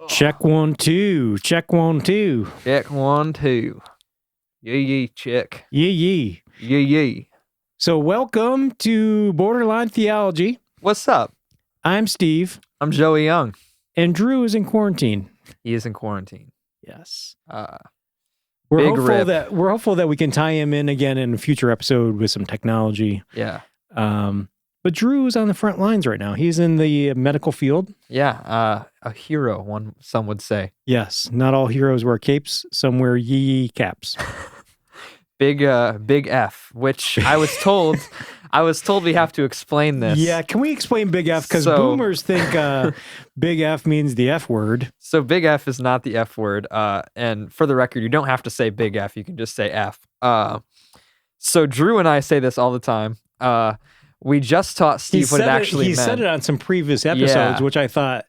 Check 1 2. Check 1 2. Check 1 2. Yee check. Yee. Yee. So welcome to Borderline Theology. What's up? I'm Steve. I'm Joey Young. And Drew is in quarantine. He is in quarantine. Yes. Big rip. We're hopeful that we can tie him in again in a future episode with some technology. Yeah. But Drew is on the front lines right now. He's in the medical field. Yeah. A hero, some would say. Yes. Not all heroes wear capes. Some wear yee caps. Big F, which I was told we have to explain this. Yeah, can we explain Big F? Because boomers think Big F means the F word. So Big F is not the F word. And for the record, you don't have to say Big F. You can just say F. So Drew and I say this all the time. We just taught Steve what it actually meant. He said it on some previous episodes, which I thought,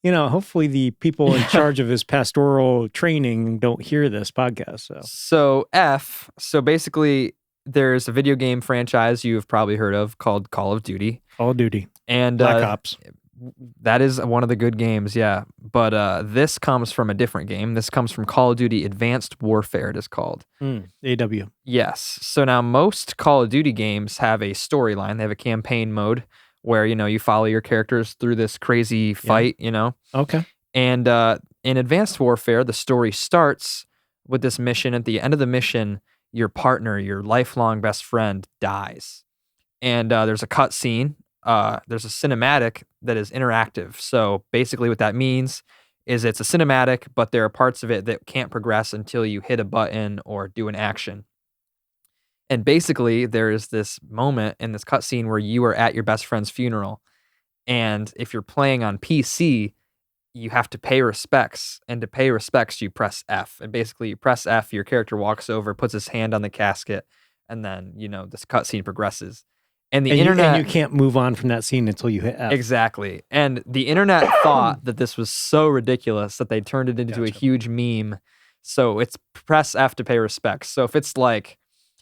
hopefully the people in charge of his pastoral training don't hear this podcast. So F, basically there's a video game franchise you've probably heard of called Call of Duty. Call of Duty. And Black Ops. That is one of the good games, yeah. But this comes from a different game. This comes from Call of Duty Advanced Warfare, it is called. AW. Yes. So now most Call of Duty games have a storyline. They have a campaign mode where, you follow your characters through this crazy fight, Okay. And in Advanced Warfare, the story starts with this mission. At the end of the mission, your partner, your lifelong best friend, dies. And there's a cut scene. There's a cinematic that is interactive. So basically what that means is it's a cinematic, but there are parts of it that can't progress until you hit a button or do an action. And basically there is this moment in this cutscene where you are at your best friend's funeral. And if you're playing on PC, you have to pay respects. And to pay respects, you press F. And basically you press F, your character walks over, puts his hand on the casket, and then, this cutscene progresses. And internet, you can't move on from that scene until you hit F. Exactly. And the internet thought that this was so ridiculous that they turned it into a huge meme. So it's press F to pay respects. So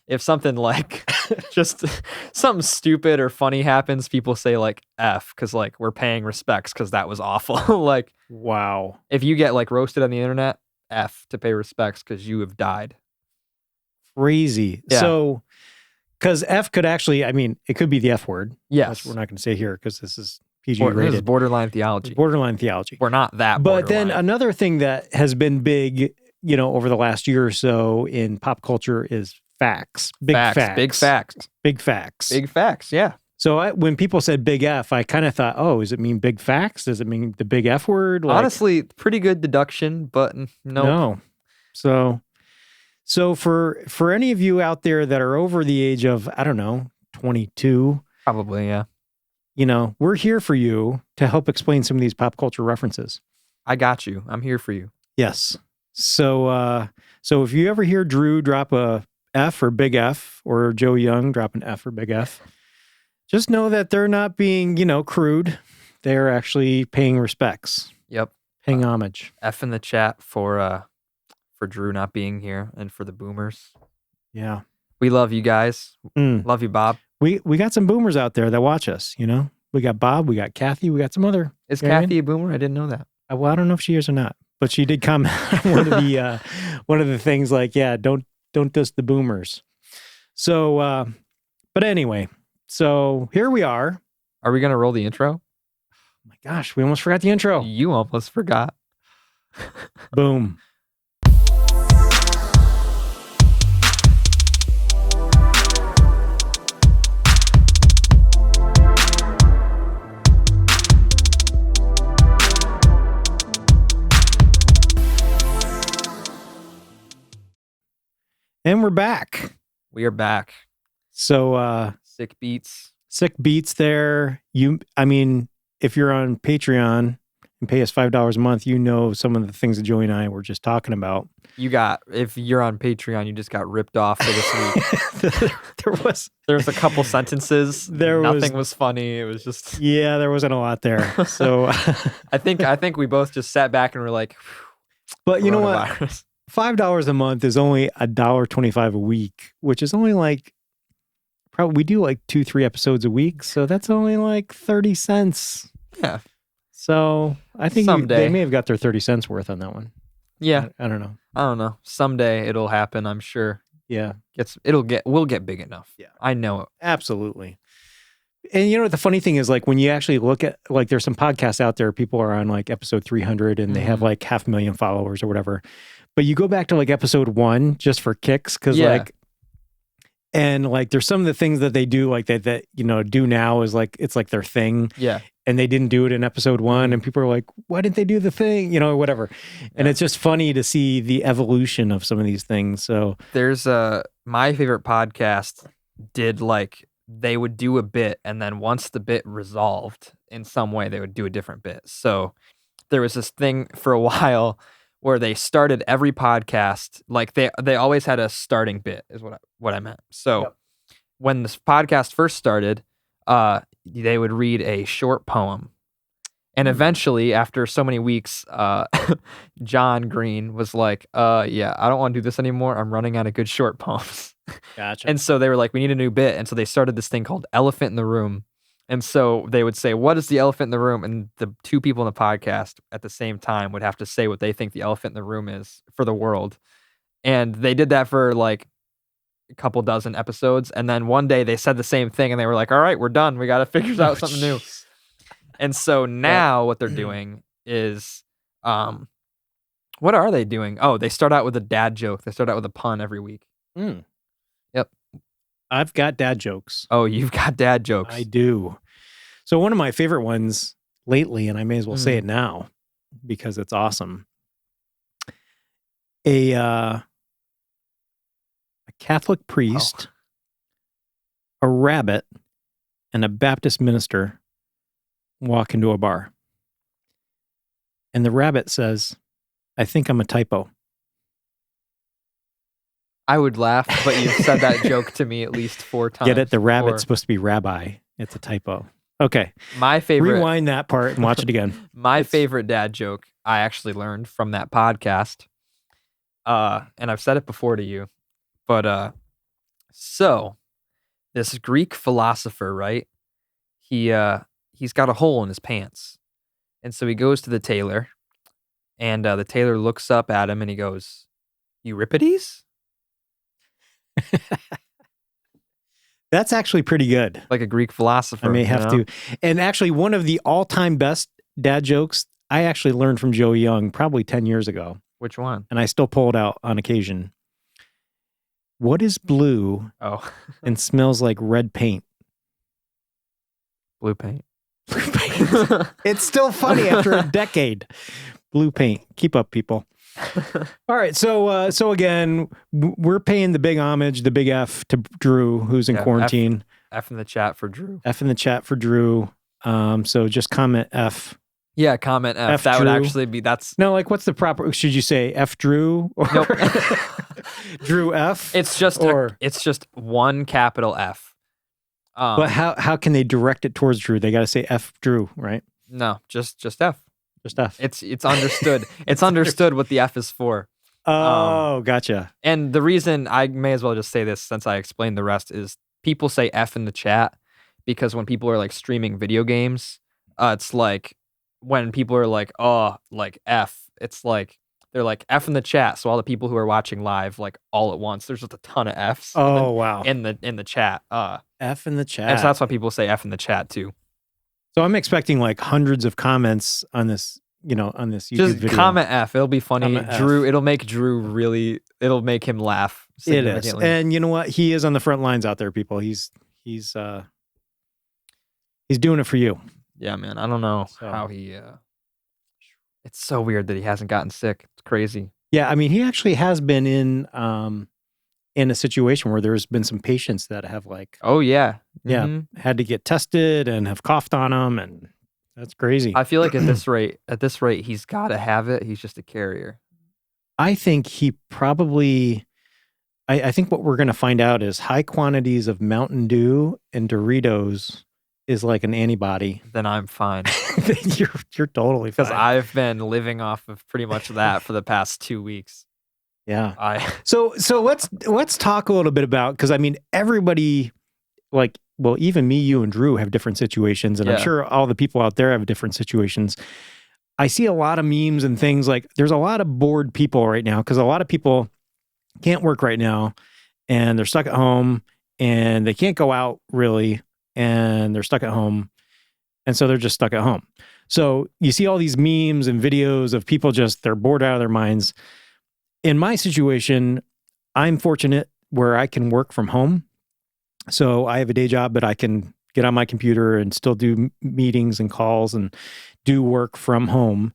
if something like just something stupid or funny happens, people say F because we're paying respects because that was awful. Wow. If you get roasted on the internet, F to pay respects because you have died. Crazy. Yeah. So, because F could actually, it could be the F word. Yes. We're not going to say here because this is PG rated. This is borderline theology. Borderline theology. We're not that But borderline. then another thing that has been big, over the last year or so in pop culture is facts. Big facts. Big facts, yeah. So when people said Big F, I kind of thought, does it mean big facts? Does it mean the big F word? Honestly, pretty good deduction, but no. So for any of you out there that are over the age of, 22. Probably, yeah. We're here for you to help explain some of these pop culture references. I got you. I'm here for you. Yes. So if you ever hear Drew drop a F or big F, or Joe Young drop an F or big F, just know that they're not being, crude. They're actually paying respects. Yep. Paying homage. F in the chat for Drew not being here and for the boomers. Yeah. We love you guys. Love you, Bob. We got some boomers out there that watch us, We got Bob, we got Kathy, we got some other. Is Kathy a boomer? I didn't know that. Well, I don't know if she is or not, but she did comment on one of the things don't diss the boomers. So, but anyway, so here we are. Are we going to roll the intro? Oh my gosh, we almost forgot the intro. You almost forgot. Boom. And we're back. We are back. So, sick beats there. If you're on Patreon and pay us $5 a month, some of the things that Joey and I were just talking about. If you're on Patreon, you just got ripped off for this week. there was a couple sentences. Nothing was funny. It was just. Yeah, there wasn't a lot there. So I think we both just sat back and were like, but you know what? $5 a month is only $1.25 a week, which is only probably we do 2-3 episodes a week. So that's only 30 cents. Yeah. So I think Someday. they may have got their 30 cents worth on that one. Yeah. I don't know. I don't know. Someday it'll happen, I'm sure. Yeah. We'll get big enough. Yeah. I know it. Absolutely. And you know what the funny thing is, like when you actually look at, like there's some podcasts out there, people are on like episode 300 and they have like 500,000 followers or whatever. But you go back to like episode 1 just for kicks, because and like there's some of the things that they do like that you know do now is like it's like their thing. Yeah. And they didn't do it in episode 1, and people are like, why didn't they do the thing? You know, whatever. And it's just funny to see the evolution of some of these things. So there's my favorite podcast did like they would do a bit, and then once the bit resolved in some way, they would do a different bit. So there was this thing for a while where they started every podcast, like they always had a starting bit is what I meant. So when this podcast first started, they would read a short poem. And eventually, after so many weeks, John Green was like, yeah, I don't want to do this anymore. I'm running out of good short poems. Gotcha. And so they were like, we need a new bit. And so they started this thing called Elephant in the Room. And so they would say, what is the elephant in the room? And the two people in the podcast at the same time would have to say what they think the elephant in the room is for the world. And they did that for like a couple dozen episodes. And then one day they said the same thing and they were like, all right, we're done. We got to figure out something new. And so now what they're doing is, what are they doing? Oh, they start out with a dad joke. They start out with a pun every week. Mm. Yep. I've got dad jokes. Oh, you've got dad jokes. I do. So one of my favorite ones lately, and I may as well say it now because it's awesome. A Catholic priest, a rabbit, and a Baptist minister walk into a bar. And the rabbit says, I think I'm a typo. I would laugh, but you've said that joke to me at least 4 times. Get it? The rabbit's before. supposed to be rabbi. It's a typo. Okay. My favorite. Rewind that part and watch it again. My favorite dad joke I actually learned from that podcast. And I've said it before to you. But so this Greek philosopher, right? He's got a hole in his pants. And so he goes to the tailor, and the tailor looks up at him and he goes, Euripides? That's actually pretty good. Like a Greek philosopher. I may have to. And actually, one of the all-time best dad jokes I actually learned from Joe Young probably 10 years ago. Which one? And I still pull it out on occasion. What is blue and smells like red paint? Blue paint. Blue paint. It's still funny after a decade. Blue paint. Keep up, people. All right. So again, we're paying the big homage, the big F to Drew, who's in quarantine. F in the chat for Drew. F in the chat for Drew. So just comment F. Yeah, comment F. That Drew. would actually be, that's... No, like what's the proper, should you say F Drew? Or Nope. Drew F? It's just one capital F. But how can they direct it towards Drew? They got to say F Drew, right? No, just F. Just F. It's understood. It's understood what the F is for. Oh, gotcha. And the reason, I may as well just say this since I explained the rest, is people say F in the chat because when people are like streaming video games, it's like when people are like, oh, like F, it's like they're like F in the chat. So all the people who are watching live, like all at once, there's just a ton of Fs. Oh, wow. In the chat. F in the chat. And so that's why people say F in the chat too. So I'm expecting like hundreds of comments on this, on this YouTube Just video. comment F. It'll be funny. Comment Drew, F. it'll make Drew it'll make him laugh. It is. And you know what? He is on the front lines out there, people. He's doing it for you. Yeah, man. I don't know how he, it's so weird that he hasn't gotten sick. It's crazy. Yeah. I mean, he actually has been in a situation where there's been some patients that have like, oh yeah. Had to get tested and have coughed on them. And that's crazy. I feel like at this rate, he's got to have it. He's just a carrier. I think he probably, I think what we're going to find out is high quantities of Mountain Dew and Doritos is like an antibody. Then I'm fine. You're totally fine. Because I've been living off of pretty much that for the past 2 weeks. Yeah. So let's talk a little bit about, because I mean, everybody, like well, even me, you, and Drew have different situations, and I'm Yeah. sure all the people out there have different situations. I see a lot of memes and things like there's a lot of bored people right now because a lot of people can't work right now and they're stuck at home and they can't go out really and they're stuck at home. And so they're just stuck at home. So you see all these memes and videos of people they're bored out of their minds. In my situation, I'm fortunate where I can work from home. So I have a day job, but I can get on my computer and still do meetings and calls and do work from home.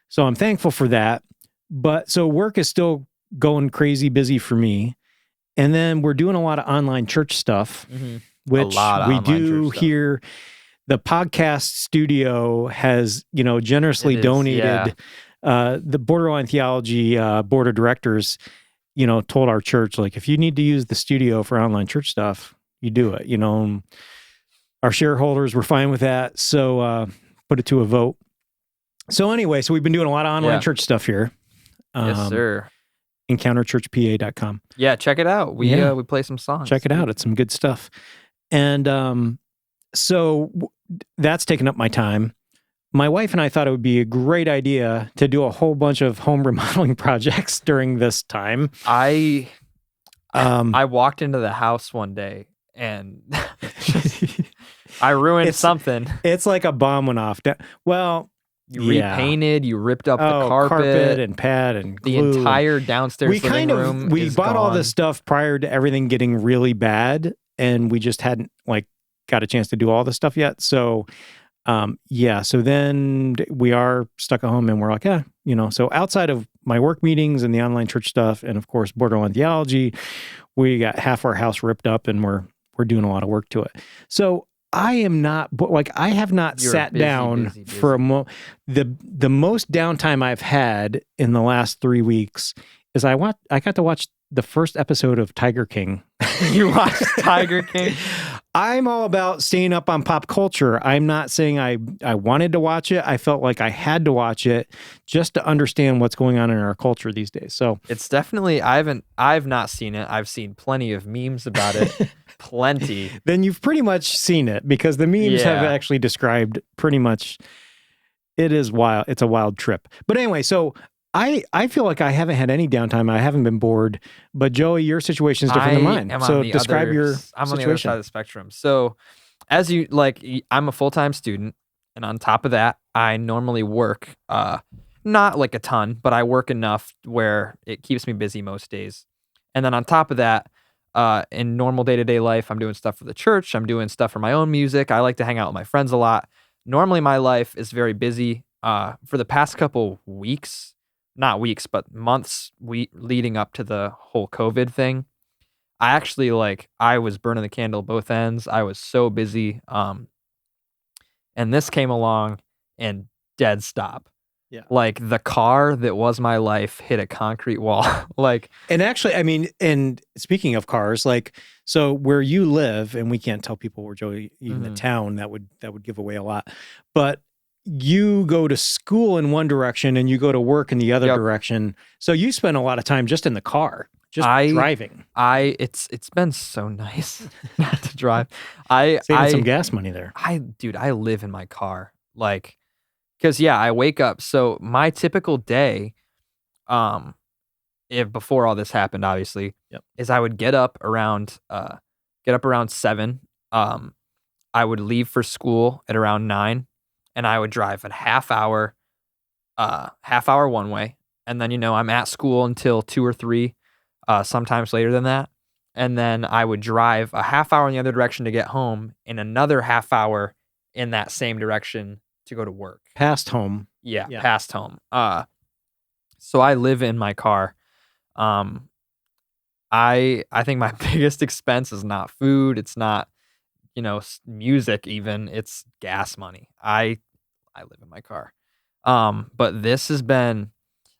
So I'm thankful for that. But so work is still going crazy busy for me. And then we're doing a lot of online church stuff, which we do here. The podcast studio has, generously donated. The Borderline Theology board of directors, told our church, like, if you need to use the studio for online church stuff, you do it, Our shareholders were fine with that, so put it to a vote. So anyway, we've been doing a lot of online church stuff here. Yes, sir. EncounterChurchPA.com. Yeah, check it out. We play some songs. Check it out. It's some good stuff. And so that's taken up my time. My wife and I thought it would be a great idea to do a whole bunch of home remodeling projects during this time. I walked into the house one day and I ruined something. It's like a bomb went off. Well, you repainted, you ripped up the carpet and pad and glue. The entire downstairs living room. We bought all this stuff prior to everything getting really bad, and we just hadn't got a chance to do all this stuff yet. So, so then we are stuck at home, and we're like, So outside of my work meetings and the online church stuff, and of course Borderline Theology, we got half our house ripped up, and we're doing a lot of work to it. So I am not I have not sat down for the most downtime I've had in the last 3 weeks is I got to watch the first episode of Tiger King. You watched Tiger King? I'm all about staying up on pop culture. I'm not saying I wanted to watch it. I felt like I had to watch it just to understand what's going on in our culture these days. So it's definitely, I've not seen it. I've seen plenty of memes about it. Plenty. Then you've pretty much seen it because the memes have actually described pretty much, it is wild. It's a wild trip. But anyway, so I feel like I haven't had any downtime. I haven't been bored. But Joey, your situation is different than mine. So describe your situation. I'm on the other side of the spectrum. So as you I'm a full-time student, and on top of that, I normally work not like a ton, but I work enough where it keeps me busy most days. And then on top of that, in normal day-to-day life, I'm doing stuff for the church. I'm doing stuff for my own music. I like to hang out with my friends a lot. Normally, my life is very busy. For the past couple weeks, not weeks, but months leading up to the whole COVID thing, I actually I was burning the candle both ends. I was so busy. And this came along and dead stop. Yeah. The car that was my life hit a concrete wall. And actually, I mean, and speaking of cars, so where you live, and we can't tell people where Joey, even the town, that would give away a lot. But you go to school in one direction and you go to work in the other direction. So you spend a lot of time just in the car, driving. It's been so nice not to drive. Saving some gas money there. I live in my car. Because I wake up. So my typical day, if before all this happened, obviously, is I would get up around 7. I would leave for school at around 9, and I would drive a half hour one way, and then I'm at school until 2 or 3, sometimes later than that, and then I would drive a half hour in the other direction to get home, and another half hour in that same direction to go to work. Past home. Yeah, past home. So I live in my car. I think my biggest expense is not food. It's not, music even. It's gas money. I live in my car. But this has been,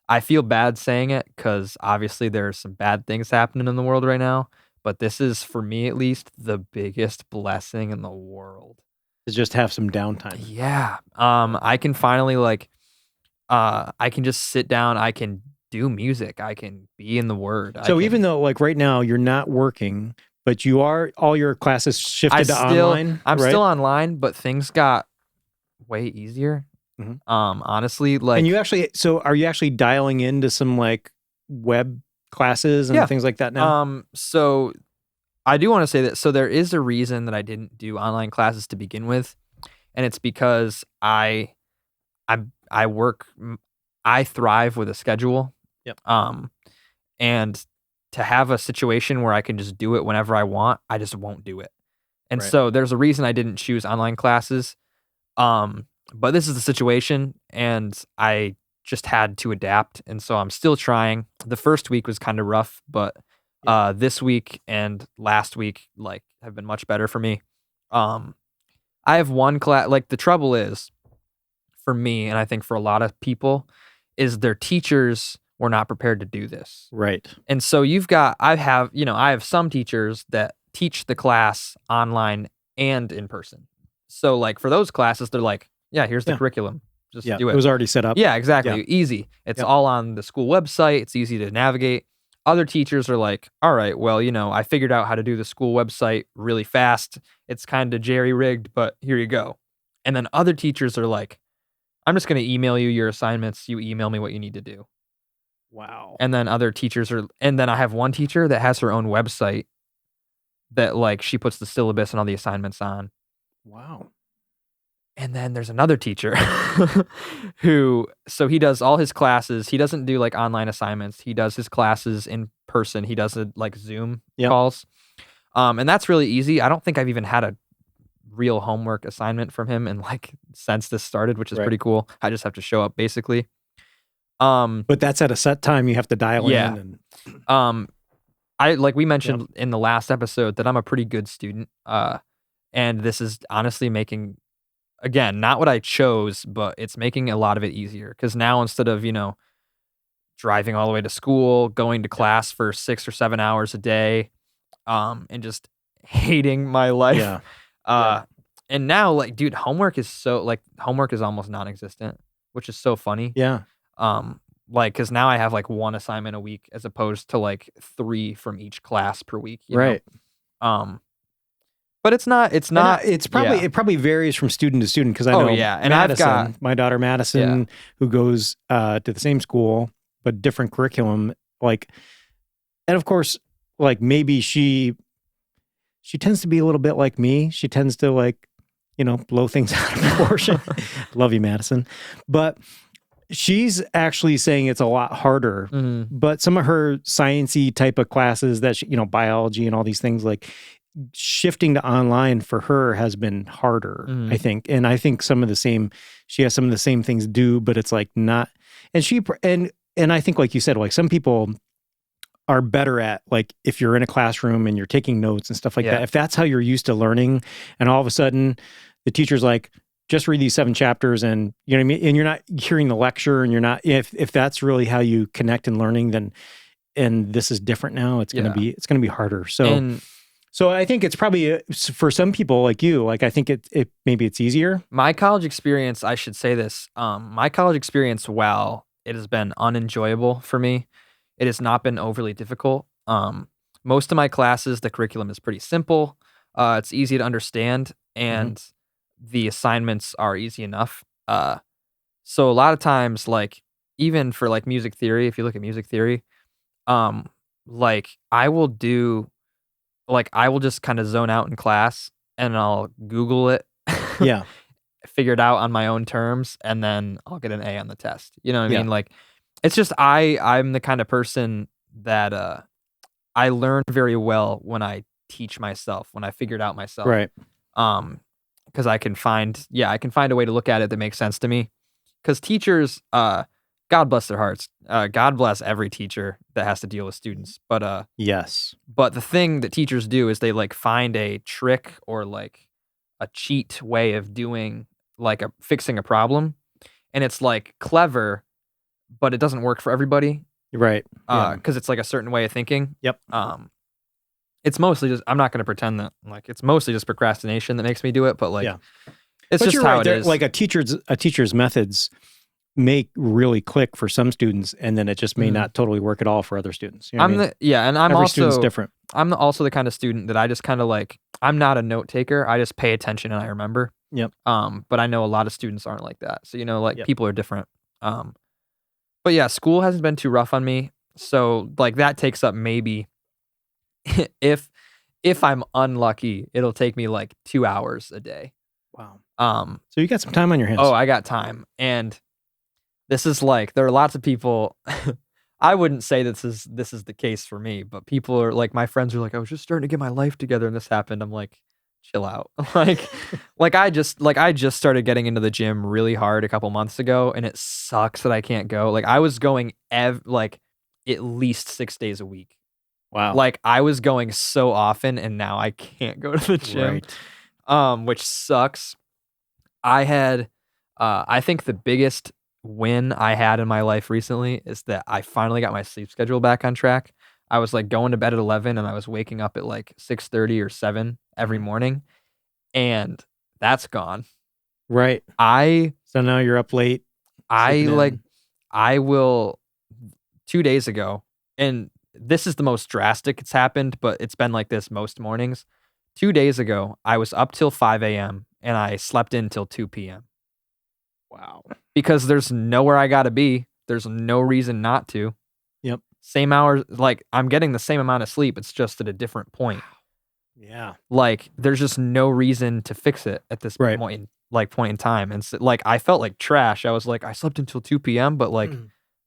I feel bad saying it because obviously there's some bad things happening in the world right now. But this is, for me at least, the biggest blessing in the world. To just have some downtime. Yeah. I can finally I can just sit down. I can do music. I can be in the Word. So even though right now you're not working, but you are all your classes shifted to online. I'm right? still online, but things got way easier. Mhm. Honestly, like, And you actually, so are you actually dialing into some like web classes and Yeah. things like that now? So I do want to say that. So there is a reason that I didn't do online classes to begin with, and it's because I work, I thrive with a schedule. Yep. And to have a situation where I can just do it whenever I want, I just won't do it. And Right. so there's a reason I didn't choose online classes. But this is the situation, and I just had to adapt. And so I'm still trying. The first week was kind of rough, but this week and last week like have been much better for me. I have one class. Like, the trouble is for me, and I think for a lot of people, is their teachers were not prepared to do this. Right. And so I have some teachers that teach the class online and in person. So like for those classes, they're like, yeah, here's the curriculum. Just do it. It was already set up. Yeah, exactly. Yeah. Easy. It's all on the school website. It's easy to navigate. Other teachers are like, all right, well, I figured out how to do the school website really fast. It's kind of jerry-rigged, but here you go. And then other teachers are like, I'm just going to email you your assignments. You email me what you need to do. Wow. And then other teachers and then I have one teacher that has her own website that like she puts the syllabus and all the assignments on. Wow. And then there's another teacher so he does all his classes. He doesn't do like online assignments. He does his classes in person. He does it like Zoom calls. And that's really easy. I don't think I've even had a real homework assignment from him and like since this started, which is pretty cool. I just have to show up basically. But that's at a set time you have to dial in. And I like we mentioned in the last episode that I'm a pretty good student. And this is honestly making, again, not what I chose, but it's making a lot of it easier. Because now instead of, driving all the way to school, going to class for 6 or 7 hours a day, and just hating my life. And now, like, dude, homework is almost non-existent, which is so funny. Yeah. Like, because now I have like one assignment a week as opposed to like 3 from each class per week. You know? But it's not. It probably varies from student to student because I know and Madison, I've got my daughter Madison, who goes to the same school but different curriculum. Like, and of course, like maybe she tends to be a little bit like me. She tends to like, blow things out of proportion. Love you, Madison, but she's actually saying it's a lot harder. But some of her sciencey type of classes that biology and all these things, like shifting to online for her has been harder, I think. And I think she has some of the same things due, but it's like not, and I think like you said, like some people are better at like, if you're in a classroom and you're taking notes and stuff like that, if that's how you're used to learning and all of a sudden the teacher's like, just read these 7 chapters and you know what I mean? And you're not hearing the lecture and you're not, if that's really how you connect in learning, then, and this is different now, it's going to be harder. So I think it's probably for some people like you, like I think maybe it's easier. My college experience, I should say this, my college experience, while it has been unenjoyable for me, it has not been overly difficult. Most of my classes, the curriculum is pretty simple. It's easy to understand and the assignments are easy enough. So a lot of times, like even for like music theory, if you look at music theory, like I will just kind of zone out in class and I'll Google it. Figure it out on my own terms, and then I'll get an A on the test. You know what I mean? Like, it's just I'm the kind of person that I learn very well when I teach myself, when I figure it out myself. Right. Because I can find a way to look at it that makes sense to me. Because teachers, God bless their hearts. God bless every teacher that has to deal with students. But yes. But the thing that teachers do is they like find a trick or like a cheat way of doing like fixing a problem, and it's like clever, but it doesn't work for everybody. Right. Because it's like a certain way of thinking. Yep. It's mostly just, I'm not going to pretend that like it's mostly just procrastination that makes me do it, but like it's just how it is. Like a teacher's methods may really click for some students, and then it just may not totally work at all for other students. You know every student's different. also the kind of student that I just kind of like, I'm not a note taker. I just pay attention and I remember. Yep. But I know a lot of students aren't like that. So, like Yep. people are different. But yeah, school hasn't been too rough on me. So like that takes up maybe if I'm unlucky, it'll take me like 2 hours a day. Wow. Um, So you got some time on your hands. Oh, I got time. And this is like, there are lots of people, I wouldn't say this is the case for me, but people are like, my friends are like, I was just starting to get my life together and this happened. I'm like, chill out. like I just started getting into the gym really hard a couple months ago and it sucks that I can't go. Like I was going like at least 6 days a week. Wow. Like I was going so often and now I can't go to the gym. Right. Which sucks. I had I think the biggest win I had in my life recently is that I finally got my sleep schedule back on track. I was like going to bed at 11 and I was waking up at like 6:30 or 7 every morning and that's gone. Right. So now you're up late. I will 2 days ago, and this is the most drastic it's happened, but it's been like this most mornings. 2 days ago, I was up till 5 a.m. and I slept in till 2 p.m. Wow. Because there's nowhere I gotta be. There's no reason not to. Yep. Same hours, like I'm getting the same amount of sleep. It's just at a different point. Yeah. Like there's just no reason to fix it at this Right. point in time. And so, like I felt like trash. I was like, I slept until 2 p.m., but like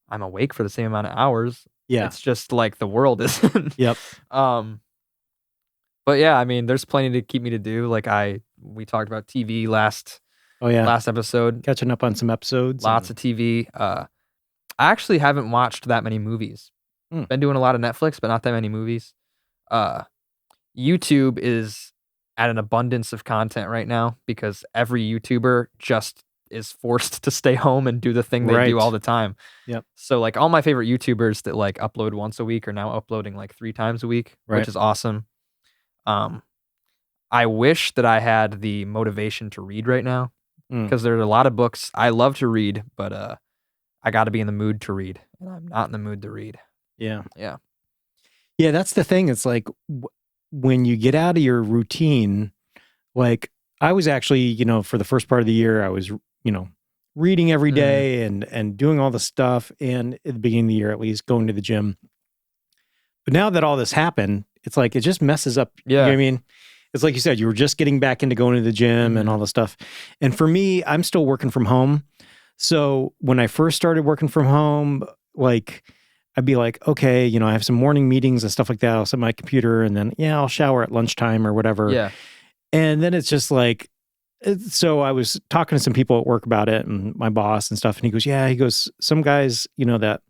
I'm awake for the same amount of hours. Yeah. It's just like the world isn't. Yep. But yeah, I mean, there's plenty to keep me to do. Like we talked about TV last episode. Catching up on some episodes. Lots of TV. I actually haven't watched that many movies. Been doing a lot of Netflix, but not that many movies. YouTube is at an abundance of content right now because every YouTuber just is forced to stay home and do the thing they do all the time. Yep. So like all my favorite YouTubers that like upload once a week are now uploading like 3 times a week, which is awesome. I wish that I had the motivation to read right now because there's a lot of books I love to read, but I got to be in the mood to read, and I'm not in the mood to read. Yeah. Yeah. Yeah, that's the thing. It's like when you get out of your routine, like I was actually, for the first part of the year, I was, reading every day and doing all the stuff, and at the beginning of the year, at least, going to the gym. But now that all this happened, it's like it just messes up. Yeah. You know what I mean? It's like you said, you were just getting back into going to the gym and all the stuff. And for me, I'm still working from home. So when I first started working from home, like I'd be like, okay, I have some morning meetings and stuff like that. I'll set my computer and then, I'll shower at lunchtime or whatever. Yeah. And then it's just like, so I was talking to some people at work about it and my boss and stuff. And he goes, some guys, that,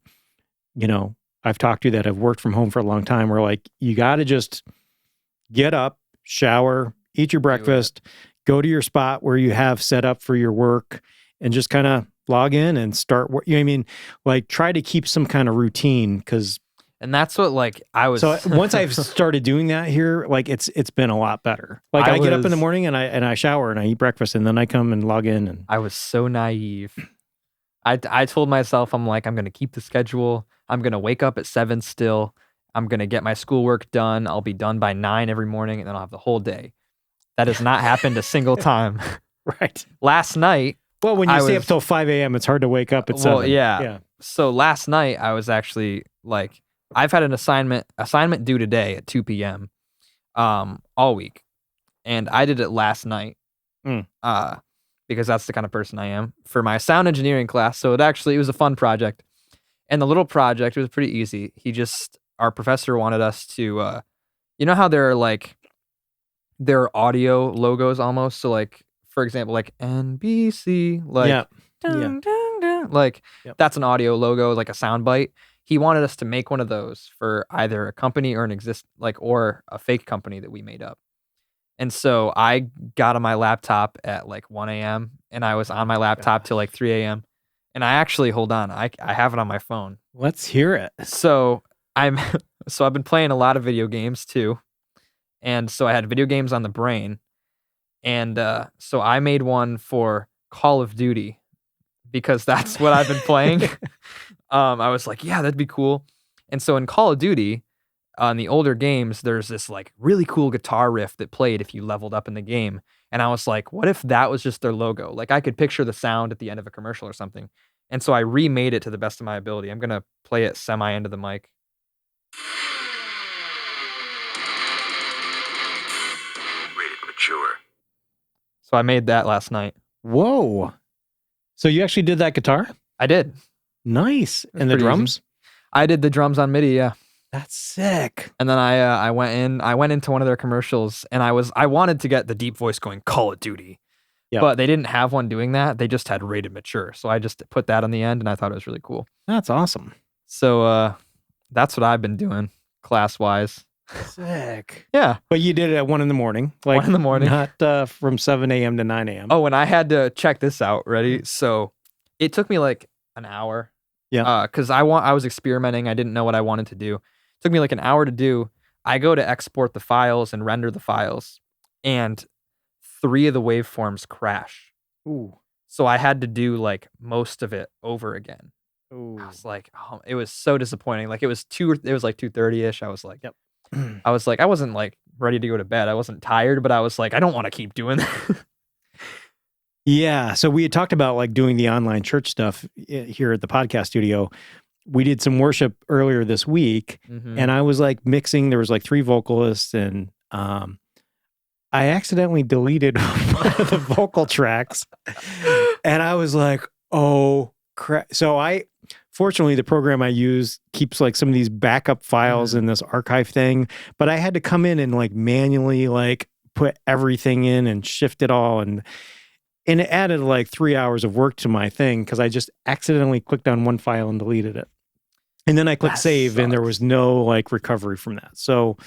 I've talked to that have worked from home for a long time were like, you got to just get up, shower, eat your breakfast, go to your spot where you have set up for your work and just kind of log in and start work. You know what I mean? Like try to keep some kind of routine because. And that's what I was. So once I've started doing that here, like it's been a lot better. Like I get up in the morning and I shower and I eat breakfast and then I come and log in. And I was so naive. I told myself, I'm like, I'm going to keep the schedule. I'm going to wake up at 7 still. I'm going to get my schoolwork done. I'll be done by 9 every morning and then I'll have the whole day. That has not happened a single time. Right. Last night. Well, when you stay up till 5 a.m., it's hard to wake up at 7. Well, yeah. So last night I was actually like, I've had an assignment due today at 2 p.m. All week. And I did it last night. Because that's the kind of person I am for my sound engineering class. So it was a fun project. And the little project was pretty easy. Our professor wanted us to, how there are audio logos almost. So like, for example, like NBC, like, dun, dun, dun, like that's an audio logo, like a sound bite. He wanted us to make one of those for either a company or or a fake company that we made up. And so I got on my laptop at like 1 a.m. and I was on my laptop till like 3 a.m. And I actually, hold on, I have it on my phone. Let's hear it. So I've been playing a lot of video games too. And so I had video games on the brain. And so I made one for Call of Duty because that's what I've been playing. I was like, yeah, that'd be cool. And so in Call of Duty, on the older games, there's this like really cool guitar riff that played if you leveled up in the game. And I was like, what if that was just their logo? Like I could picture the sound at the end of a commercial or something. And so I remade it to the best of my ability. I'm going to play it semi into the mic. Rated mature. So I made that last night. Whoa. So you actually did that guitar? I did. Nice. And the pretty drums? I did the drums on MIDI, yeah. That's sick. And then I went into one of their commercials and I wanted to get the deep voice going Call of Duty. Yep. But they didn't have one doing that. They just had rated mature. So I just put that on the end and I thought it was really cool. That's awesome. So that's what I've been doing class-wise. Sick. Yeah. But you did it at 1 a.m. Like 1 a.m. Not from 7 a.m. to 9 a.m. Oh, and I had to check this out. Ready? So it took me like an hour. Yeah. Because I was experimenting. I didn't know what I wanted to do. It took me like an hour to do. I go to export the files and render the files, and 3 of the waveforms crash. Ooh. So I had to do like most of it over again. Ooh. I was like, oh, it was so disappointing. Like it was like 2:30ish. I was like, Yep. I wasn't like ready to go to bed. I wasn't tired, but I was like, I don't want to keep doing that. Yeah. So we had talked about like doing the online church stuff here at the podcast studio. We did some worship earlier this week, and I was like mixing. There was like 3 vocalists, and I accidentally deleted one of the vocal tracks, and I was like, "Oh crap!" So fortunately, the program I use keeps like some of these backup files in this archive thing, but I had to come in and like manually like put everything in and shift it all, and it added like 3 hours of work to my thing because I just accidentally clicked on one file and deleted it. And then I clicked save and there was no like recovery from that. So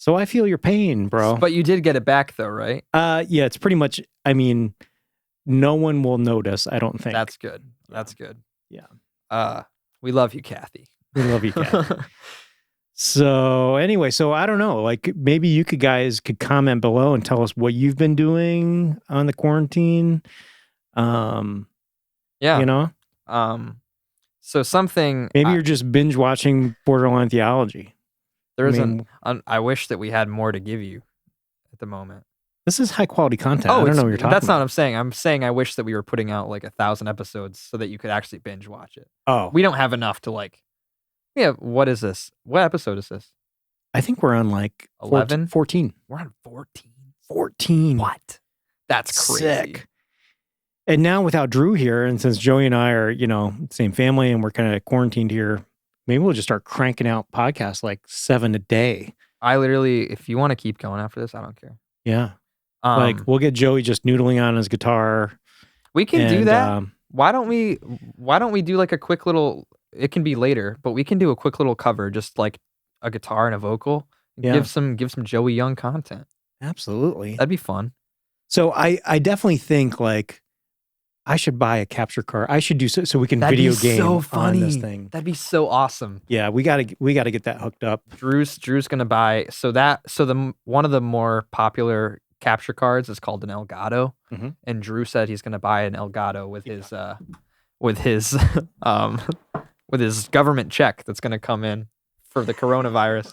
I feel your pain, bro. But you did get it back though, right? Yeah, it's pretty much, I mean, no one will notice, I don't think. That's good. That's good. Yeah. We love you, Kathy. We love you, Kathy. So anyway, I don't know, like maybe you guys could comment below and tell us what you've been doing on the quarantine. Yeah. You know? So something maybe you're just binge watching Borderline Theology. I wish that we had more to give you at the moment. This is high quality content. I don't know what you're talking about. That's not what I'm saying. I'm saying I wish that we were putting out like 1,000 episodes so that you could actually binge watch it. Oh. We don't have enough to like, yeah, what is this? What episode is this? I think we're on like 11? 14. We're on 14. 14. What? That's crazy. Sick. And now without Drew here, and since Joey and I are, same family and we're kind of quarantined here, maybe we'll just start cranking out podcasts like 7 a day. I literally, if you want to keep going after this, I don't care. Yeah. Like we'll get Joey just noodling on his guitar. We can do that. Why don't we do like a quick little, it can be later, but we can do a quick little cover, just like a guitar and a vocal. Yeah. Give some Joey Young content. Absolutely. That'd be fun. So I definitely think like I should buy a capture card. I should do so we can video game on this thing. That'd be so awesome. Yeah, we gotta get that hooked up. Drew's gonna buy one of the more popular capture cards is called an Elgato, and Drew said he's gonna buy an Elgato with his with his government check that's gonna come in for the coronavirus.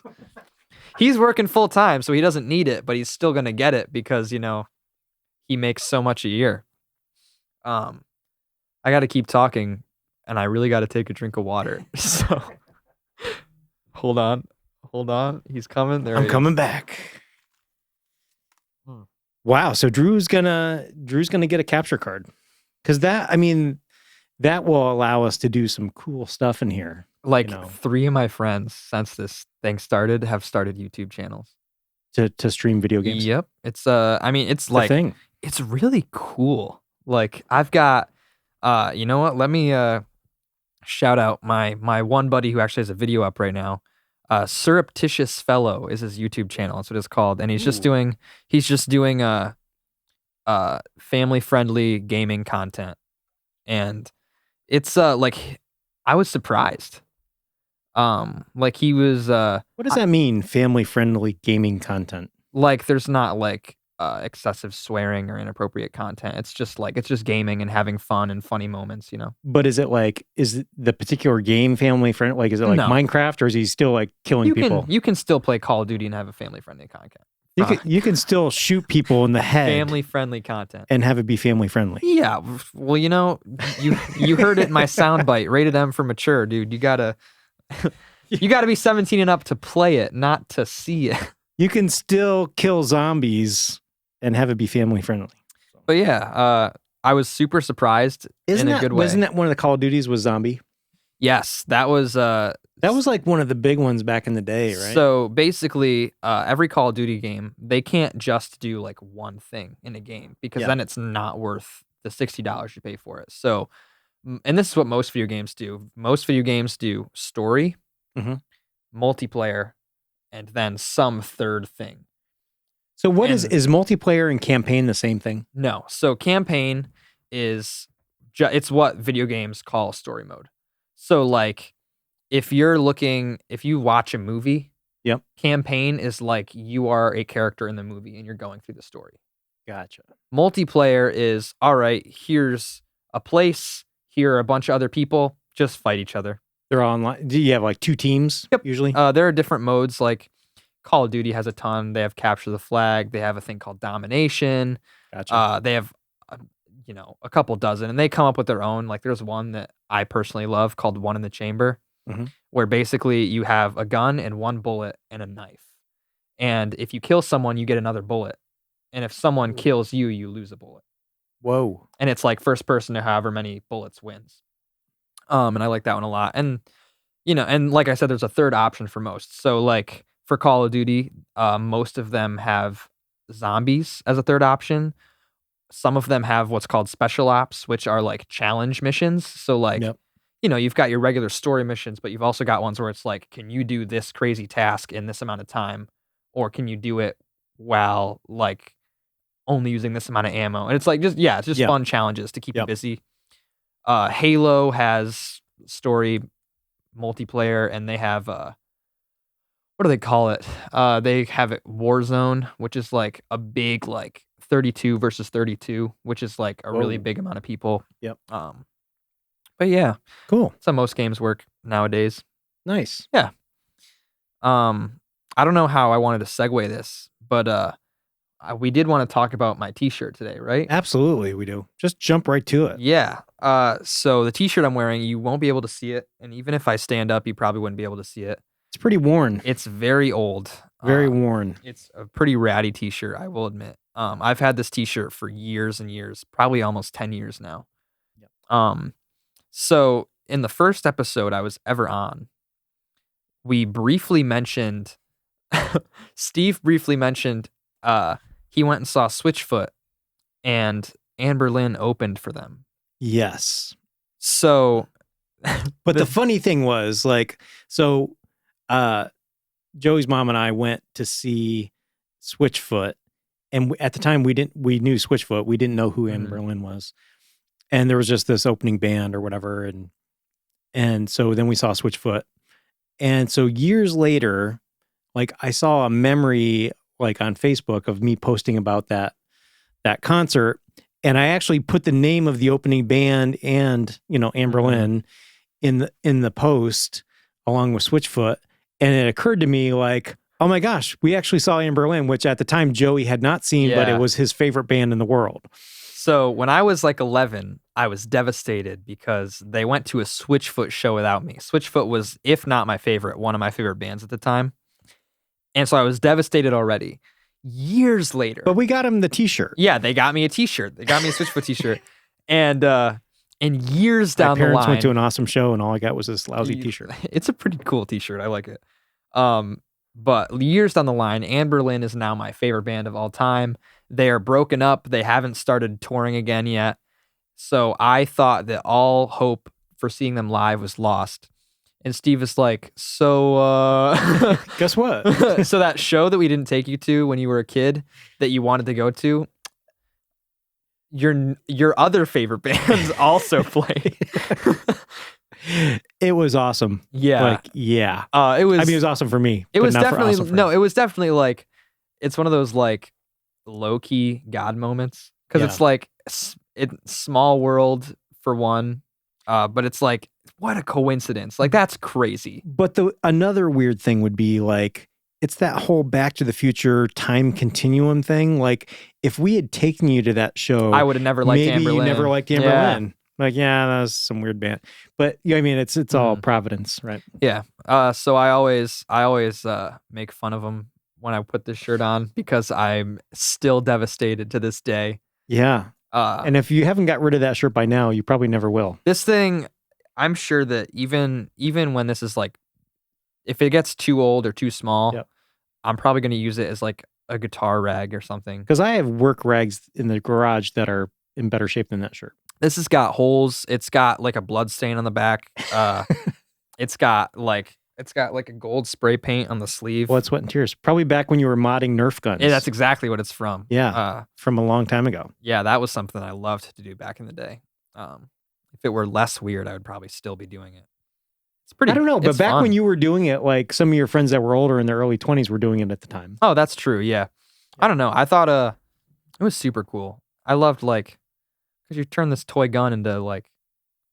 He's working full time, so he doesn't need it, but he's still gonna get it because he makes so much a year. I got to keep talking, and I really got to take a drink of water. So, hold on. He's coming. I'm coming back. Wow. So Drew's gonna get a capture card, because that will allow us to do some cool stuff in here. Like 3 of my friends since this thing started have started YouTube channels to stream video games. Yep. It's it's like thing. It's really cool. Like I've got, you know what? Let me shout out my one buddy who actually has a video up right now. Surreptitious Fellow is his YouTube channel. That's what it's called, and he's just doing family friendly gaming content, and it's like I was surprised. Like he was. What does that mean? Family friendly gaming content. Like there's not like excessive swearing or inappropriate content. It's just gaming and having fun and funny moments, But is it the particular game family friendly? Like, is it like No. Minecraft, or is he still like killing people? You can still play Call of Duty and have a family friendly content. You can still shoot people in the head. Family friendly content. And have it be family friendly. Yeah. Well, you heard it in my soundbite. Rated M for mature, dude. You gotta be 17 and up to play it, not to see it. You can still kill zombies and have it be family friendly. But yeah, I was super surprised in a good way. Wasn't that one of the Call of Duties was zombie? Yes, that was like one of the big ones back in the day, right? So basically, every Call of Duty game, they can't just do like one thing in a game because then it's not worth the $60 you pay for it. So, and this is what most video games do. Most video games do story, multiplayer, and then some third thing. So what is multiplayer and campaign the same thing? No. So campaign is it's what video games call story mode. So like if you watch a movie, campaign is like you are a character in the movie and you're going through the story. Gotcha. Multiplayer is, all right, here's a place, here are a bunch of other people, just fight each other. They're online. Do you have like two teams usually? There are different modes, like Call of Duty has a ton. They have Capture the Flag. They have a thing called Domination. Gotcha. They have, a couple dozen, and they come up with their own. Like there's one that I personally love called One in the Chamber, where basically you have a gun and one bullet and a knife. And if you kill someone, you get another bullet. And if someone kills you, you lose a bullet. Whoa. And it's like first person to however many bullets wins. And I like that one a lot. And, and like I said, there's a third option for most. So like for Call of Duty, most of them have zombies as a third option. Some of them have what's called special ops, which are like challenge missions. So like, you've got your regular story missions, but you've also got ones where it's like, can you do this crazy task in this amount of time? Or can you do it while like only using this amount of ammo? And it's like, it's just fun challenges to keep you busy. Halo has story multiplayer, and they have, what do they call it? They have it Warzone, which is like a big, like 32 versus 32, which is like a really big amount of people. Yep. But yeah, cool. That's how most games work nowadays. Nice. Yeah. I don't know how I wanted to segue this, but we did want to talk about my t-shirt today, right? Absolutely, we do. Just jump right to it. Yeah. So the t-shirt I'm wearing, you won't be able to see it, and even if I stand up, you probably wouldn't be able to see it. It's pretty worn. It's very old. Very worn. It's a pretty ratty t-shirt, I will admit. I've had this t-shirt for years and years, probably almost 10 years now. Yep. So in the first episode I was ever on, we briefly mentioned, Steve briefly mentioned, he went and saw Switchfoot, and Anne Boleyn opened for them. Yes. So, but the funny thing was, Joey's mom and I went to see Switchfoot, and at the time we knew Switchfoot. We didn't know who Anne Boleyn was, and there was just this opening band or whatever, and so then we saw Switchfoot, and so years later, like I saw a memory like on Facebook of me posting about that concert, and I actually put the name of the opening band and Anne Boleyn in the post along with Switchfoot. And it occurred to me like, oh my gosh, we actually saw Anne Boleyn, which at the time Joey had not seen, but it was his favorite band in the world. So when I was like 11, I was devastated because they went to a Switchfoot show without me. Switchfoot was, if not my favorite, one of my favorite bands at the time. And so I was devastated already. Years later. But we got him the t-shirt. Yeah, they got me a t-shirt. They got me a Switchfoot t-shirt. And years down the line. My parents went to an awesome show and all I got was this lousy t-shirt. It's a pretty cool t-shirt. I like it. But years down the line, Anne Boleyn is now my favorite band of all time. They are broken up. They haven't started touring again yet. So I thought that all hope for seeing them live was lost. And Steve is like, so guess what? So that show that we didn't take you to when you were a kid that you wanted to go to, your other favorite bands also played. It was awesome. Yeah. It was. I mean, it was awesome for me. It was definitely it was definitely like, it's one of those like low key God moments because Yeah. it's like it's small world for one, but it's like what a coincidence! Like that's crazy. But another weird thing would be like, it's that whole Back to the Future time continuum thing. Like, if we had taken you to that show, I would have never liked maybe Amber you Lynn. never liked Amber Yeah. Lynn. Like, yeah, that was some weird band. But yeah, I mean, it's all Providence, right? Yeah. So I always make fun of him when I put this shirt on because I'm still devastated to this day. Yeah. And if you haven't got rid of that shirt by now, you probably never will. This thing, I'm sure that even when this is like, if it gets too old or too small, Yep. I'm probably going to use it as like a guitar rag or something. Because I have work rags in the garage that are in better shape than that shirt. This has got holes. It's got like a blood stain on the back. It's got like a gold spray paint on the sleeve. Blood, sweat, and tears. Probably back when you were modding Nerf guns. Yeah, that's exactly what it's from. Yeah, from a long time ago. Yeah, that was something I loved to do back in the day. If it were less weird, I would probably still be doing it. It's pretty. I don't know, but it's back fun. when you were doing it, like some of your friends that were older in their early 20s were doing it at the time. Oh, that's true. Yeah. I don't know. I thought it was super cool. I loved like because you turn this toy gun into like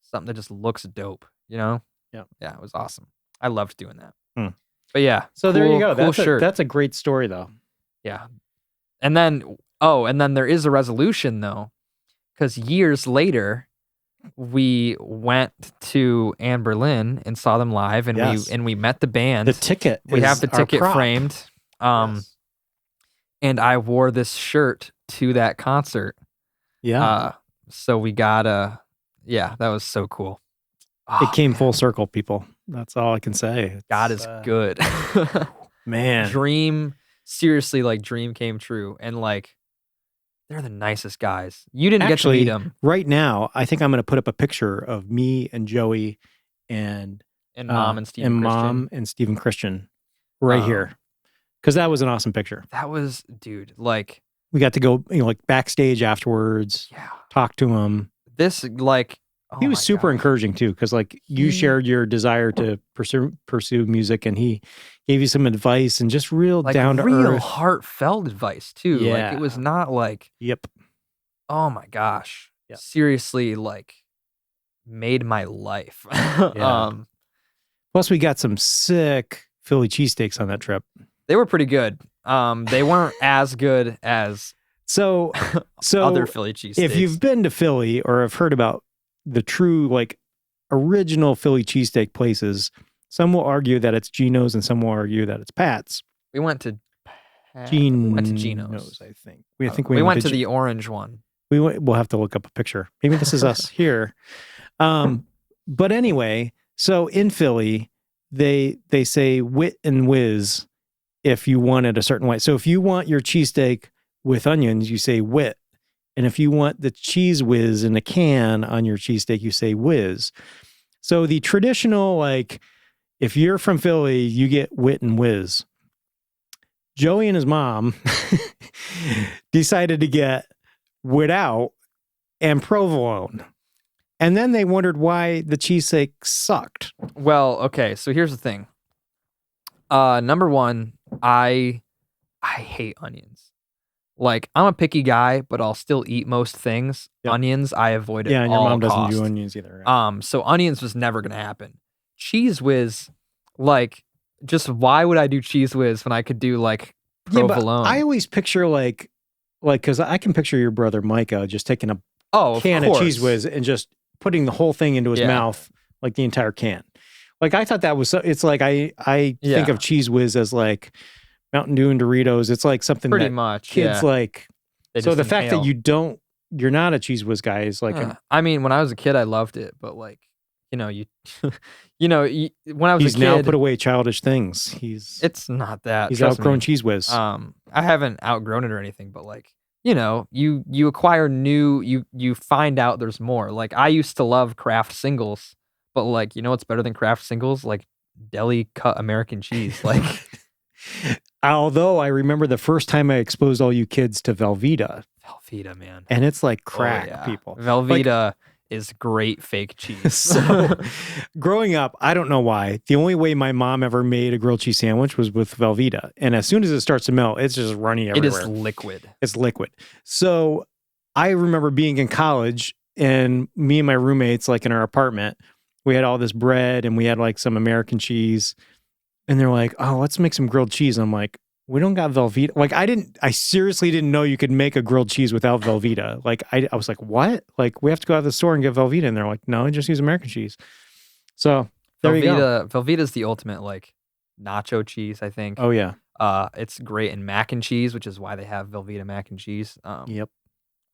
something that just looks dope. You know? Yeah. Yeah, it was awesome. I loved doing that. Hmm. But yeah. So there you go. Cool That's shirt. that's a great story, though. Yeah. And then there is a resolution though, because years later, we went to Anne Boleyn and saw them live, and Yes. we met the band. The ticket. We have the our ticket prop. framed. Yes. And I wore this shirt to that concert. Yeah. So we got that was so cool. It came full circle, people. That's all I can say. God It's, is good. man. Seriously, like dream came true. And like, they're the nicest guys. You didn't Actually, get to meet them. Right now, I think I'm going to put up a picture of me and Joey and Mom and Stephen Christian. Mom and Stephen Christian right here. Because that was an awesome picture. That was, dude, like. We got to go, like backstage afterwards, Yeah. talk to him. This, like. He was super encouraging too, because like you He- shared your desire to pursue music, and he gave you some advice and just real like down to real earth. heartfelt advice too. Like Yeah. it was not like, Yep. oh my gosh. Yep. Seriously, like made my life. Yeah. Plus, we got some sick Philly cheesesteaks on that trip. They were pretty good. They weren't as good as So other Philly cheesesteaks. if you've been to Philly or have heard about the true like original Philly cheesesteak places, some will argue that it's Geno's and some will argue that it's Pat's. we went to Geno's, I think. I think we went to the orange one. We'll have to look up a picture. Maybe this is us here. But anyway, so in Philly, they say wit and whiz if you want it a certain way. So if you want your cheesesteak with onions, you say wit. And if you want the Cheesewhiz in a can on your cheesesteak, you say whiz. So the traditional, like, if you're from Philly, you get wit and whiz. Joey and his mom decided to get without and provolone. And then they wondered why the cheesesteak sucked. Well, okay, so here's the thing. Number one, I hate onions. Like, I'm a picky guy, but I'll still eat most things. Yep. Onions, I avoid at Yeah, and your all mom doesn't costs. do onions either. Right? So onions was never gonna happen. Cheesewhiz, like, just why would I do Cheesewhiz when I could do like provolone? I always picture like, because I can picture your brother Micah just taking a of can of course. Cheesewhiz and just putting the whole thing into his Yeah. mouth, like the entire can. Like I thought that was so. It's like I think Yeah. of Cheesewhiz as like Mountain Dew and Doritos. It's like something Pretty that much. kids yeah. like. They So just the fact that inhale. you're not a Cheesewhiz guy is like I mean, when I was a kid, I loved it, but like, when I was he's a kid, now put away childish things. it's not that. He's trust outgrown me. Cheesewhiz. I haven't outgrown it or anything, but like, you acquire new, you find out there's more. Like I used to love Kraft singles, but like, what's better than Kraft singles? Like deli cut American cheese. Like, Although I remember the first time I exposed all you kids to Velveeta, Velveeta, man. and it's like Oh, crack, yeah. people. Velveeta is great fake cheese. So, growing up, I don't know why. The only way my mom ever made a grilled cheese sandwich was with Velveeta. And as soon as it starts to melt, it's just running it everywhere. is liquid. It's liquid. So, I remember being in college and me and my roommates, like in our apartment, we had all this bread and we had like some American cheese. And they're like, oh, let's make some grilled cheese. And I'm like, we don't got Velveeta. Like, I seriously didn't know you could make a grilled cheese without Velveeta. Like, I was like, what? Like, we have to go out to the store and get Velveeta. And they're like, no, just use American cheese. So, there you go. Velveeta is the ultimate, like, nacho cheese, I think. Oh, yeah. It's great in mac and cheese, which is why they have Velveeta mac and cheese. Yep.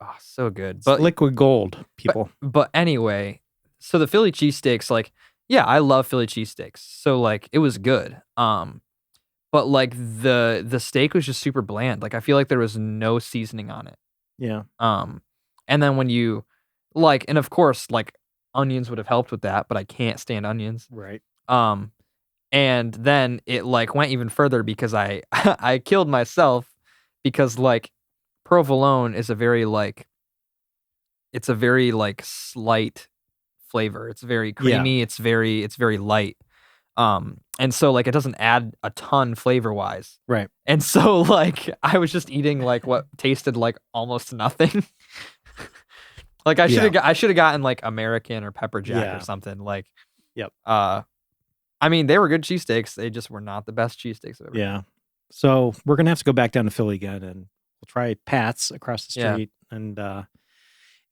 Oh, so good. It's liquid gold, people. But anyway, so the Philly cheesesteaks, like, yeah, I love Philly cheesesteaks. So, like, it was good. But like the steak was just super bland. Like I feel like there was no seasoning on it. Yeah. And then when you like, and of course, like onions would have helped with that, but I can't stand onions. Right. And then it like went even further because I I killed myself because like provolone is a very like slight flavor. It's very creamy. Yeah. It's very light. And so like it doesn't add a ton flavor wise. Right. And so like I was just eating like what tasted like almost nothing. Like I should have gotten like American or pepper jack or something. Like yep. I mean they were good cheesesteaks. They just were not the best cheesesteaks I've ever had. So we're gonna have to go back down to Philly again and we'll try Pat's across the street. And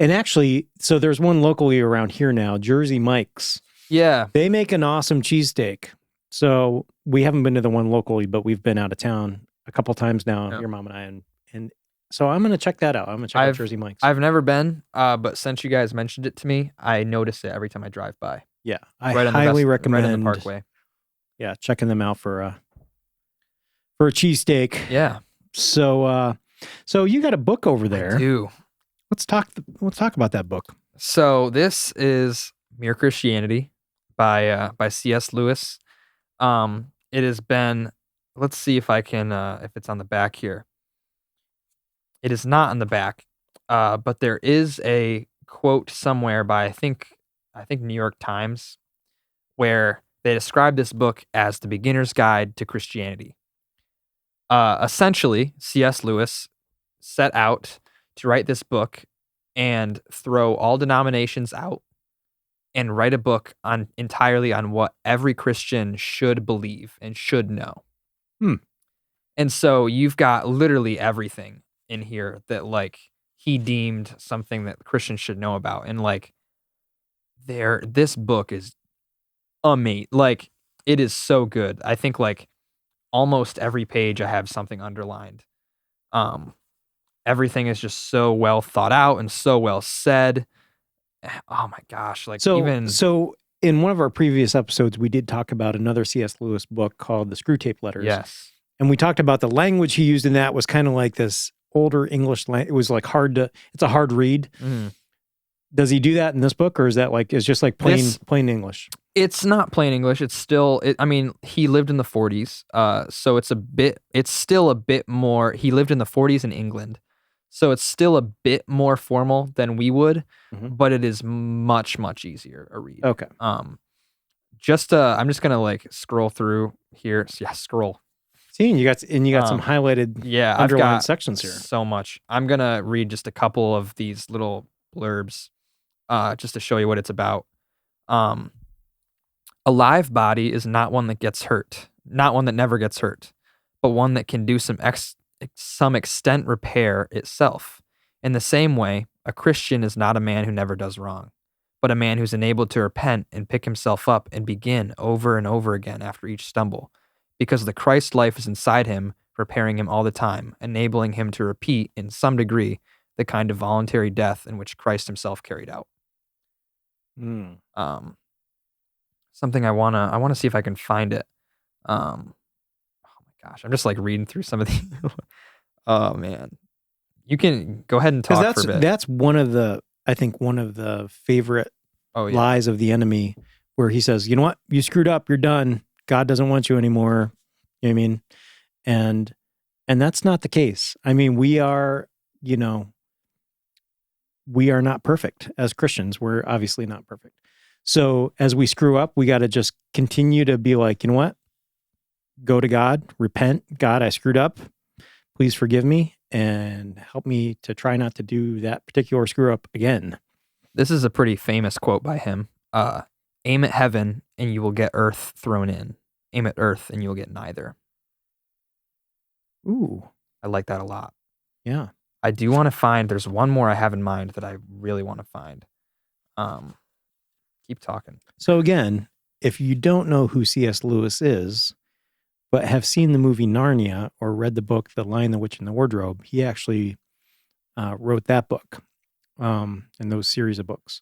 actually, so there's one locally around here now, Jersey Mike's. Yeah. They make an awesome cheesesteak. So we haven't been to the one locally, but we've been out of town a couple times now, your mom and I. And so I'm going to check that out. I'm going to check out Jersey Mike's. I've never been, but since you guys mentioned it to me, I notice it every time I drive by. Yeah. I highly recommend. Right on the Parkway. Yeah. Checking them out for a cheesesteak. Yeah. So you got a book over there. I do. Let's talk about that book. So this is Mere Christianity by C.S. Lewis. It has been, let's see if I can, if it's on the back here. It is not on the back, but there is a quote somewhere by, I think New York Times, where they describe this book as the beginner's guide to Christianity. Essentially, C.S. Lewis set out to write this book and throw all denominations out and write a book entirely on what every Christian should believe and should know. And so you've got literally everything in here that like he deemed something that Christians should know about. And like this book is amazing. Like it is so good. I think like almost every page I have something underlined. Everything is just so well thought out and so well said. Oh my gosh. Like so in one of our previous episodes, we did talk about another C.S. Lewis book called The Screwtape Letters. Yes. And we talked about the language he used in that was kind of like this older English language. It was like it's a hard read. Does he do that in this book or is that like, it's just like plain English? It's not plain English. It's still, I mean, he lived in the 40s. So it's still a bit more, he lived in the 40s in England. So it's still a bit more formal than we would, but it is much, much easier a read. Okay. I'm just gonna like scroll through here. Yeah, scroll. See, you got some highlighted underlined sections here. So much. I'm gonna read just a couple of these little blurbs, just to show you what it's about. A live body is not one that gets hurt, not one that never gets hurt, but one that can do some extent repair itself. In the same way, a Christian is not a man who never does wrong, but a man who's enabled to repent and pick himself up and begin over and over again after each stumble, because the Christ life is inside him, preparing him all the time, enabling him to repeat, in some degree, the kind of voluntary death in which Christ himself carried out. Something I wanna see if I can find it. Gosh, I'm just like reading through some of these. Oh man, you can go ahead and talk for a bit. That's one of the favorite lies of the enemy, where he says, "You know what? You screwed up. You're done. God doesn't want you anymore." You know what I mean? And that's not the case. I mean, we are, we are not perfect as Christians. We're obviously not perfect. So as we screw up, we got to just continue to be like, you know what? Go to God, repent. God, I screwed up. Please forgive me and help me to try not to do that particular screw up again. This is a pretty famous quote by him. Aim at heaven and you will get earth thrown in. Aim at earth and you will get neither. Ooh. I like that a lot. Yeah. I do want to find, there's one more I have in mind that I really want to find. Keep talking. So again, if you don't know who C.S. Lewis is, but have seen the movie Narnia or read the book The Lion, the Witch, and the Wardrobe, he actually wrote that book and those series of books.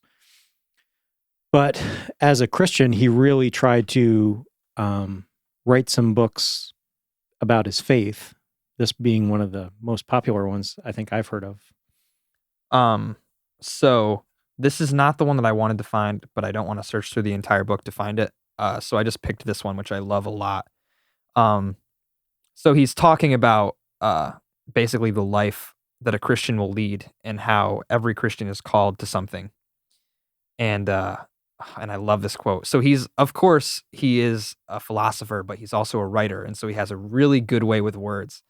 But as a Christian, he really tried to write some books about his faith, this being one of the most popular ones I think I've heard of. So this is not the one that I wanted to find, but I don't want to search through the entire book to find it. So I just picked this one, which I love a lot. So he's talking about basically the life that a Christian will lead and how every Christian is called to something. And I love this quote. So he is a philosopher, but he's also a writer. And so he has a really good way with words.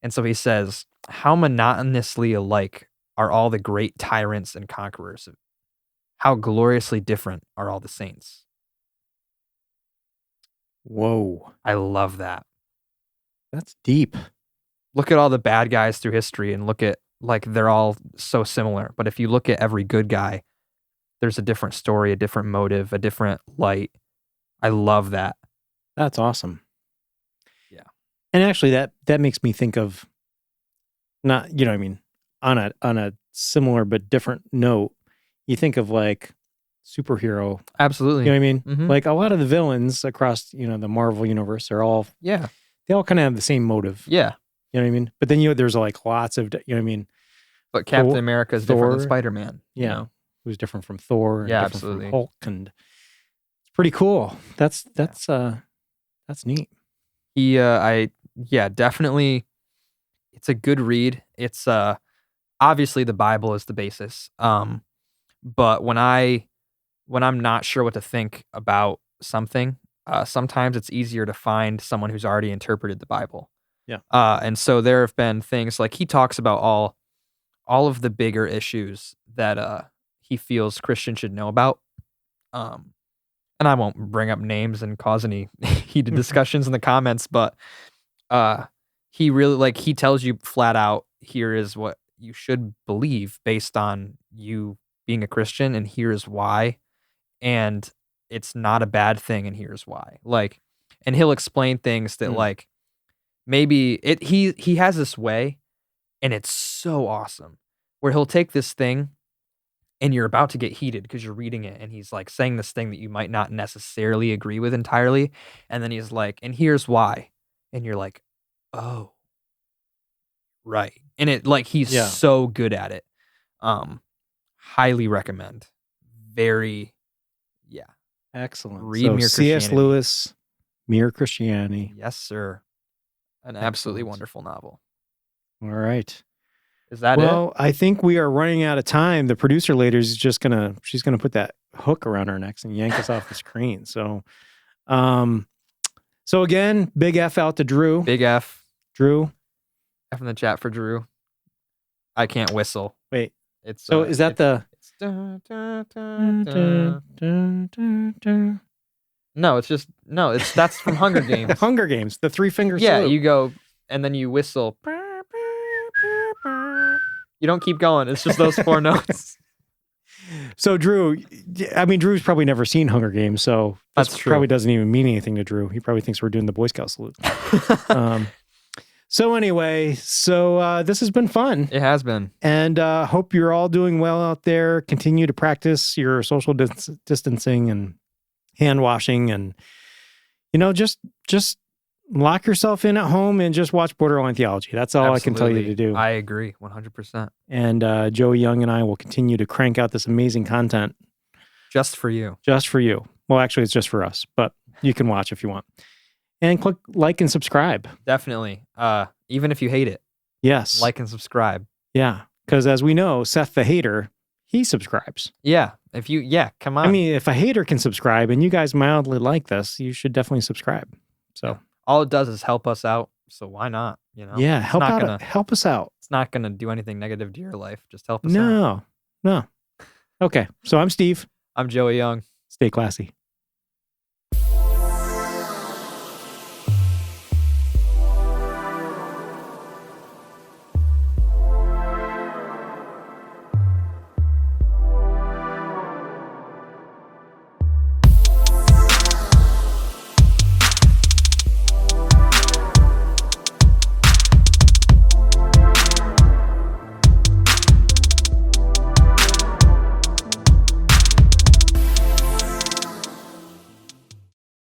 And so he says, how monotonously alike are all the great tyrants and conquerors? How gloriously different are all the saints? Whoa. I love that. That's deep. Look at all the bad guys through history and look at, like, they're all so similar. But if you look at every good guy, there's a different story, a different motive, a different light. I love that. That's awesome. Yeah. And actually that makes me think of, not, you know what I mean, on a similar but different note, you think of like superhero. Absolutely. You know what I mean? Mm-hmm. Like a lot of the villains across, the Marvel universe are all, they all kind of have the same motive. Yeah. You know what I mean? But then there's like lots of, you know what I mean? But Captain America is different than Spider-Man. Yeah. You know? Who's different from Thor and different absolutely. from Hulk, and it's pretty cool. That's neat. Definitely. It's a good read. It's obviously the Bible is the basis. But when I'm not sure what to think about something, sometimes it's easier to find someone who's already interpreted the Bible. Yeah. And so there have been things like he talks about all of the bigger issues that he feels Christians should know about. And I won't bring up names and cause any heated discussions in the comments, but he really, he tells you flat out, here is what you should believe based on you being a Christian, and here's why. And it's not a bad thing, and here's why. And he'll explain things that maybe he has this way, and it's so awesome, where he'll take this thing and you're about to get heated because you're reading it, and he's like saying this thing that you might not necessarily agree with entirely, and then he's like, and here's why, and you're like, oh, right. And he's so good at it. Highly recommend. Very, excellent. Read Mere Christianity. C.S. Lewis, Mere Christianity. Yes, sir. An absolutely wonderful novel. All right. Is that Well, I think we are running out of time. The producer later is she's gonna put that hook around our necks and yank us off the screen. So, so again, big F out to Drew. Big F. Drew. F in the chat for Drew. I can't whistle. Wait. It's so is that the? It's No, it's that's from Hunger Games. Hunger Games, the three finger Yeah, salute. you go and then you whistle. You don't keep going. It's just those four notes. So Drew, Drew's probably never seen Hunger Games, so That's true. Probably doesn't even mean anything to Drew. He probably thinks we're doing the Boy Scout salute. So anyway, this has been fun. It has been. And hope you're all doing well out there. Continue to practice your social distancing and hand washing, and just lock yourself in at home and just watch Borderline Theology. That's all I can tell you to do. I agree 100%. And Joey Young and I will continue to crank out this amazing content. Just for you. Just for you. Well, actually, it's just for us, but you can watch if you want. And click like and subscribe. Definitely. Even if you hate it. Yes. Like and subscribe. Yeah. Because as we know, Seth the hater, he subscribes. Yeah. Come on. I mean, if a hater can subscribe and you guys mildly like this, you should definitely subscribe. So all it does is help us out. So why not? yeah, It's help not out. Help us out. It's not going to do anything negative to your life. Just help us out. No. Okay. So I'm Steve. I'm Joey Young. Stay classy.